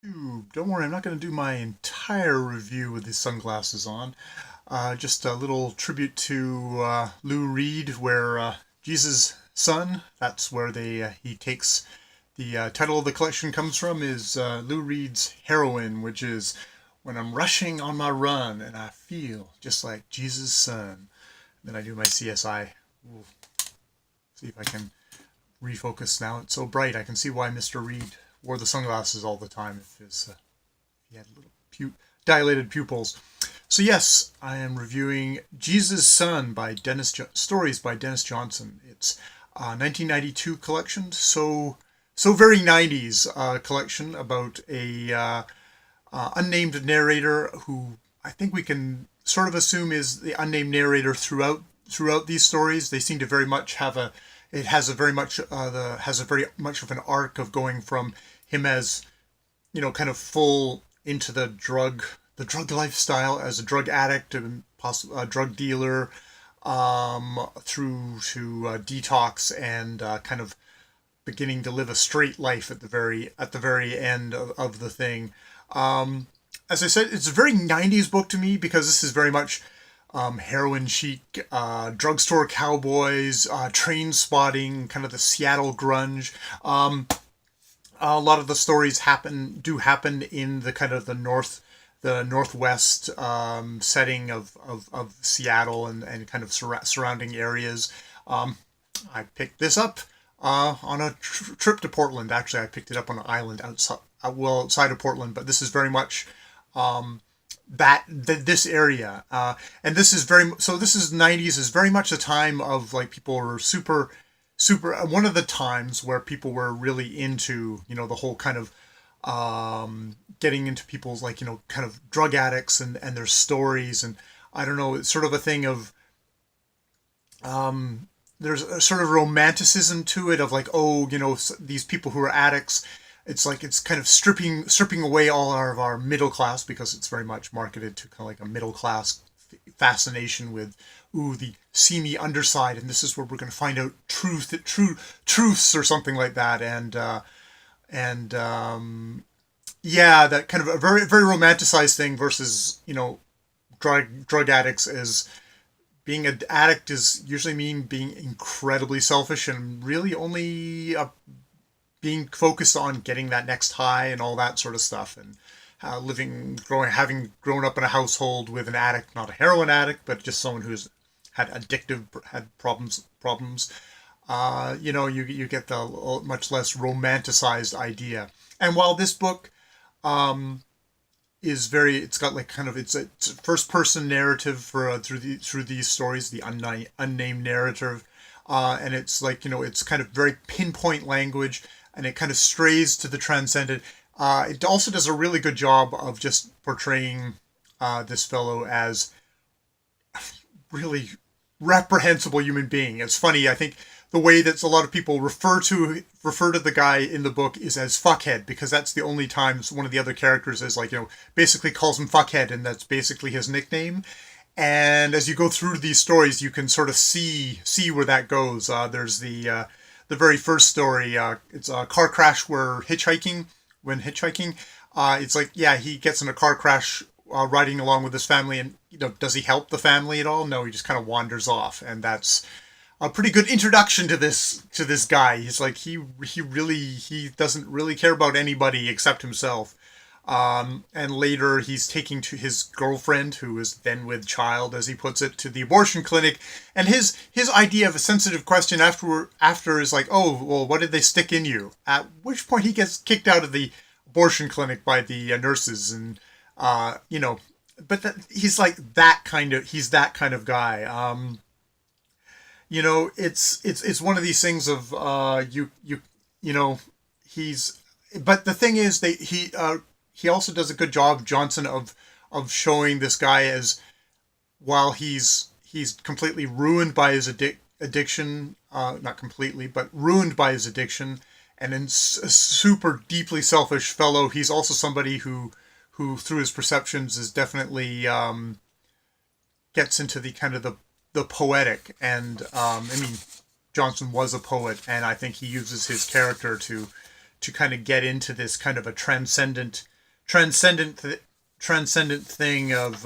Don't worry, I'm not going to do my entire review with these sunglasses on. Just a little tribute to Lou Reed, where Jesus' Son. That's where he takes the title of the collection comes from. Is Lou Reed's Heroine, which is when I'm rushing on my run and I feel just like Jesus' Son. Then I do my CSI. We'll see if I can refocus now. It's so bright. I can see why Mr. Reed wore the sunglasses all the time if he had little dilated pupils. So yes, I am reviewing Jesus' Son by stories by Denis Johnson. It's a 1992 collection, so very 90s collection about a unnamed narrator who I think we can sort of assume is the unnamed narrator throughout these stories. They seem to very much have a it has a very much has a very much of an arc of going from him as kind of full into the drug lifestyle as a drug addict and possibly a drug dealer, through to detox and kind of beginning to live a straight life at the very end of the thing. As I said, it's a very 90s book to me because this is very much heroin chic, drugstore cowboys, train spotting, kind of the Seattle grunge. A lot of the stories happen in the kind of the northwest setting of Seattle and kind of surrounding areas. I picked this up on a trip to Portland. Actually, I picked it up on an island outside of Portland, but this is very much this area, and this is this is 90s is very much a time of like people were super one of the times where people were really into the whole kind of getting into people's like kind of drug addicts and their stories. And I don't know, it's sort of a thing of there's a sort of romanticism to it of like, oh, these people who are addicts, it's like it's kind of stripping away all of our middle class, because it's very much marketed to kind of like a middle class fascination with, ooh, the seamy underside, and this is where we're going to find out truths or something like that. And yeah, that kind of a very very romanticized thing versus drug addicts. Is being an addict is usually mean being incredibly selfish and really only being focused on getting that next high and all that sort of stuff. And having grown up in a household with an addict, not a heroin addict, but just someone who's had problems. You get the much less romanticized idea. And while this book it's got like kind of it's a first person narrative for through these stories, the unnamed narrative, and it's like it's kind of very pinpoint language, and it kind of strays to the transcendent. It also does a really good job of just portraying this fellow as really reprehensible human being. It's funny, I think the way that a lot of people refer to the guy in the book is as fuckhead, because that's the only times one of the other characters is like basically calls him fuckhead, and that's basically his nickname. And as you go through these stories, you can sort of see where that goes. There's the very first story. It's a car crash when hitchhiking. It's like, yeah, he gets in a car crash riding along with his family, and does he help the family at all? No, he just kind of wanders off, and that's a pretty good introduction to this guy. He's like he doesn't really care about anybody except himself. And later he's taking to his girlfriend, who is then with child, as he puts it, to the abortion clinic. And his idea of a sensitive question after is like, oh, well, what did they stick in you? At which point he gets kicked out of the abortion clinic by the nurses, and but he's like he's that kind of guy. It's one of these things of you know he's but the thing is he also does a good job, Johnson, of showing this guy as, while he's completely ruined by his addiction, not completely, but ruined by his addiction, and a super deeply selfish fellow. He's also somebody who through his perceptions is definitely gets into the kind of the poetic. And I mean, Johnson was a poet, and I think he uses his character to kind of get into this kind of a transcendent, transcendent thing of,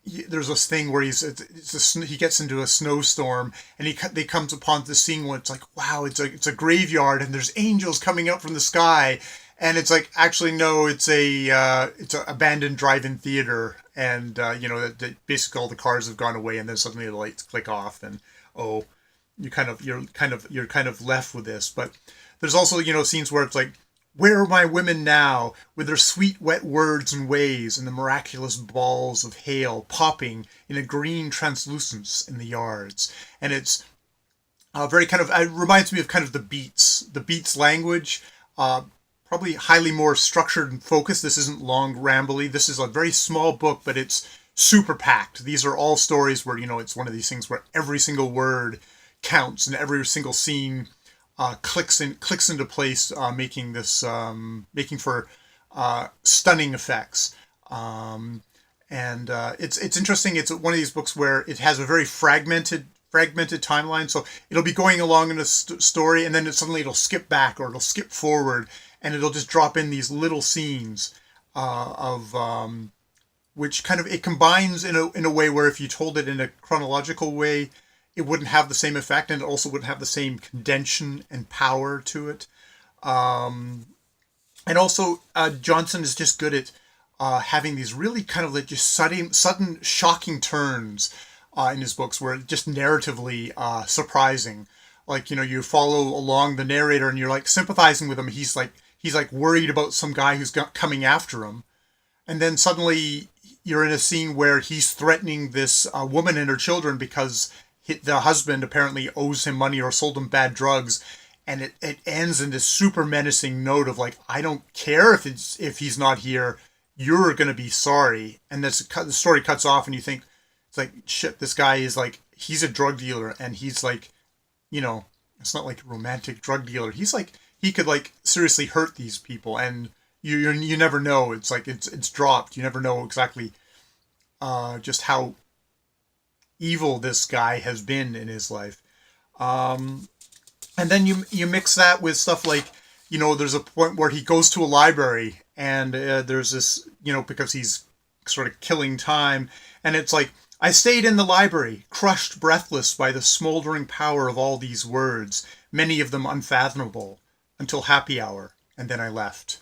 there's this thing where he gets into a snowstorm, and they comes upon the scene where it's like, wow, it's a graveyard, and there's angels coming up from the sky, and it's like, actually no, it's a abandoned drive-in theater, and that basically all the cars have gone away, and then suddenly the lights click off, and oh, you're kind of left with this. But there's also scenes where it's like, where are my women now, with their sweet wet words and ways, and the miraculous balls of hail popping in a green translucence in the yards? And it's very kind of, it reminds me of kind of the Beats language, probably highly more structured and focused. This isn't long, rambly. This is a very small book, but it's super packed. These are all stories where, it's one of these things where every single word counts, and every single scene clicks into place, making for stunning effects. And it's interesting. It's one of these books where it has a very fragmented timeline. So it'll be going along in a story, and then suddenly it'll skip back, or it'll skip forward, and it'll just drop in these little scenes of which kind of, it combines in a way where if you told it in a chronological way, it wouldn't have the same effect, and it also wouldn't have the same condension and power to it. And also, Johnson is just good at having these really kind of like just sudden shocking turns in his books, where it's just narratively surprising. Like, you follow along the narrator, and you're like sympathizing with him. He's like worried about some guy who's coming after him. And then suddenly you're in a scene where he's threatening this woman and her children because the husband apparently owes him money or sold him bad drugs, and it ends in this super menacing note of like, I don't care if he's not here, you're gonna be sorry. And the story cuts off, and you think, it's like, shit, this guy is like, he's a drug dealer, and he's like, it's not like a romantic drug dealer. He's like, he could like seriously hurt these people, and you never know. It's like it's dropped. You never know exactly just how evil this guy has been in his life. And then you mix that with stuff like, there's a point where he goes to a library, and there's this, because he's sort of killing time, and it's like, I stayed in the library, crushed breathless by the smoldering power of all these words, many of them unfathomable, until happy hour, and then I left.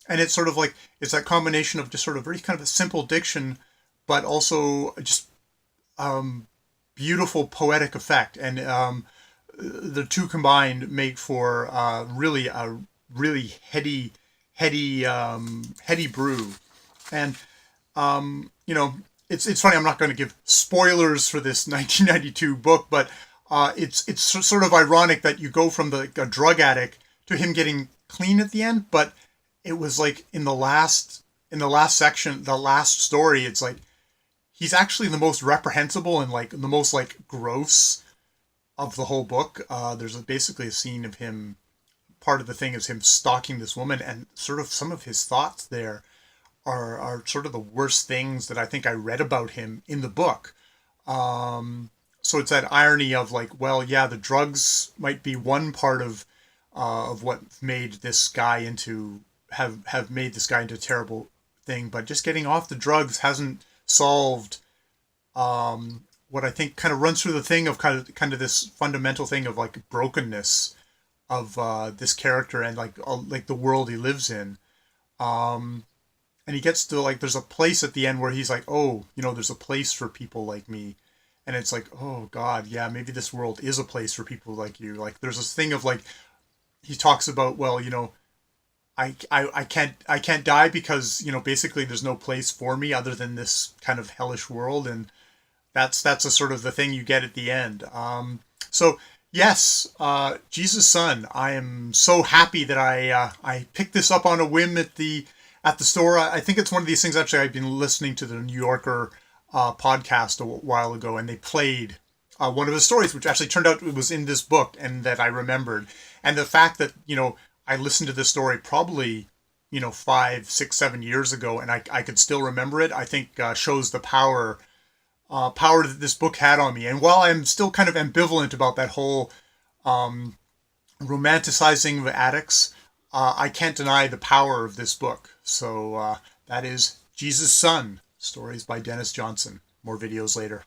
And it's sort of like, it's that combination of just sort of very kind of a simple diction, but also just beautiful poetic effect, and the two combined make for really a really heady brew. And it's funny, I'm not going to give spoilers for this 1992 book, but it's sort of ironic that you go from a drug addict to him getting clean at the end, but it was like in the last section, the last story, it's like he's actually the most reprehensible and like the most like gross of the whole book. There's basically a scene of him. Part of the thing is him stalking this woman, and sort of some of his thoughts there are sort of the worst things that I think I read about him in the book. So it's that irony of like, well, yeah, the drugs might be one part of what made this guy into have made this guy into a terrible thing, but just getting off the drugs hasn't solved what I think kind of runs through the thing of kind of this fundamental thing of like brokenness of this character, and like the world he lives in. And he gets to like, there's a place at the end where he's like, oh, there's a place for people like me. And it's like, oh God, yeah, maybe this world is a place for people like you. Like there's this thing of like, he talks about, well, I can't die because, basically there's no place for me other than this kind of hellish world. And that's a sort of the thing you get at the end. So yes, Jesus' Son, I am so happy that I picked this up on a whim at the store. I think it's one of these things, actually, I've been listening to the New Yorker podcast a while ago, and they played one of the stories, which actually turned out it was in this book, and that I remembered. And the fact that, I listened to this story probably, 5, 6, 7 years ago, and I could still remember it, I think shows the power that this book had on me. And while I'm still kind of ambivalent about that whole romanticizing the addicts, I can't deny the power of this book. So that is Jesus' Son, stories by Denis Johnson. More videos later.